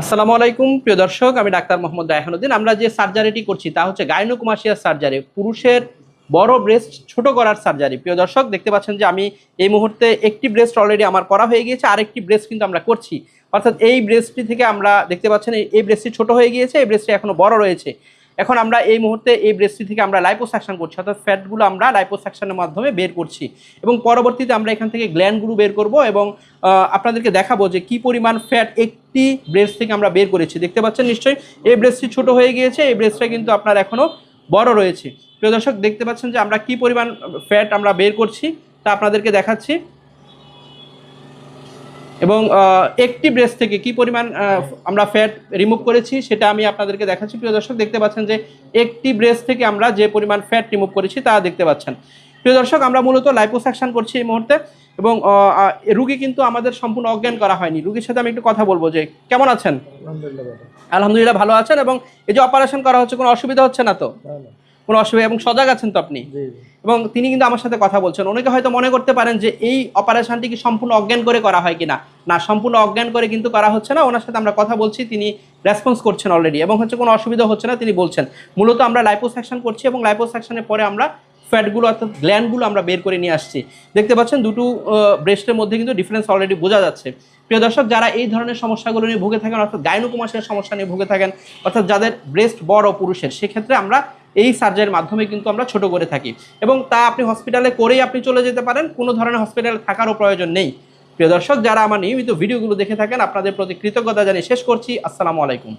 আসসালামু আলাইকুম প্রিয় দর্শক, আমি ডাক্তার মোহাম্মদ রায়হানুদ্দিন। আমরা যে সার্জারিটি করছি তা হচ্ছে গাইনোকোমাস্টিয়া সার্জারি, পুরুষের বড় ব্রেস্ট ছোট করার সার্জারি। প্রিয় দর্শক, দেখতে পাচ্ছেন যে আমি এই মুহূর্তে একটি ব্রেস্ট অলরেডি আমার করা হয়ে গিয়েছে, আরেকটি ব্রেস্ট কিন্তু আমরা করছি। অর্থাৎ এই ব্রেস্টটি থেকে আমরা দেখতে পাচ্ছেন এই ব্রেস্টটি ছোট হয়ে গিয়েছে, এই ব্রেস্টটি এখনো বড় রয়েছে। এখন আমরা এই মুহূর্তে এই ব্রেস্টটি থেকে আমরা লাইপোসাকশন করছি, অর্থাৎ ফ্যাটগুলো আমরা লাইপোসাকশনের মাধ্যমে বের করছি এবং পরবর্তীতে আমরা এখান থেকে গ্ল্যান্ডগুলো বের করব এবং আপনাদেরকে দেখাবো যে কি পরিমাণ ফ্যাট একটি ব্রেস্ট থেকে আমরা বের করেছি। দেখতে পাচ্ছেন নিশ্চয়ই এই ব্রেস্টটি ছোট হয়ে গিয়েছে, এই ব্রেস্টটা কিন্তু আপনার এখনও বড় রয়েছে। প্রিয় দর্শক, দেখতে পাচ্ছেন যে আমরা কি পরিমাণ ফ্যাট আমরা বের করছি তা আপনাদেরকে দেখাচ্ছি এবং একটি ব্রেস্ট থেকে কি পরিমাণ আমরা ফ্যাট রিমুভ করেছি সেটা আমি আপনাদেরকে দেখাচ্ছি। প্রিয় দর্শক, দেখতে পাচ্ছেন যে একটি ব্রেস্ট থেকে আমরা যে পরিমাণ ফ্যাট রিমুভ করেছি তা দেখতে পাচ্ছেন। প্রিয় দর্শক, আমরা মূলত লাইপোসাকশন করছি এই মুহূর্তে এবং রুগী কিন্তু আমাদের সম্পূর্ণ অজ্ঞান করা হয়নি। রুগীর সাথে আমি একটু কথা বলবো যে কেমন আছেন? আলহামদুলিল্লাহ ভালো আছেন। এবং এই যে অপারেশন করা হচ্ছে কোনো অসুবিধা হচ্ছে না তো? কোনো অসুবিধা, এবং সজাগ আছেন তো আপনি? এবং তিনি কিন্তু আমার সাথে কথা বলছেন। অনেকে হয়তো মনে করতে পারেন যে এই অপারেশনটি কি সম্পূর্ণ অজ্ঞান করে করা হয় কিনা। না, সম্পূর্ণ অজ্ঞান করে কিন্তু করা হচ্ছে না। ওনার সাথে আমরা কথা বলছি, তিনি রেসপন্স করছেন অলরেডি এবং হচ্ছে কোনো অসুবিধা হচ্ছে না, তিনি বলছেন। মূলত আমরা লাইপোসাকশন করছি এবং লাইপোসাকশনের পরে আমরা ফ্যাটগুলো অর্থাৎ গ্ল্যান্ডগুলো আমরা বের করে নিয়ে আসছি। দেখতে পাচ্ছেন দুটো ব্রেস্টের মধ্যে কিন্তু ডিফারেন্স অলরেডি বোঝা যাচ্ছে। প্রিয় দর্শক, যারা এই ধরনের সমস্যাগুলো নিয়ে ভুগে থাকেন, অর্থাৎ গাইনোকোমাস্টিয়ার সমস্যা নিয়ে ভুগে থাকেন, অর্থাৎ যাদের ব্রেস্ট বড় পুরুষের, সেক্ষেত্রে আমরা এই সার্জারির মাধ্যমে কিন্তু আমরা ছোট করে থাকি এবং তা আপনি হসপিটালে করেই আপনি চলে যেতে পারেন, কোনো ধরনের হসপিটালে থাকারও প্রয়োজন নেই। প্রিয় দর্শক, যারা আমার নিয়মিত ভিডিওগুলো দেখে থাকেন, আপনাদের প্রতি কৃতজ্ঞতা জানিয়ে শেষ করছি। আসসালামু আলাইকুম।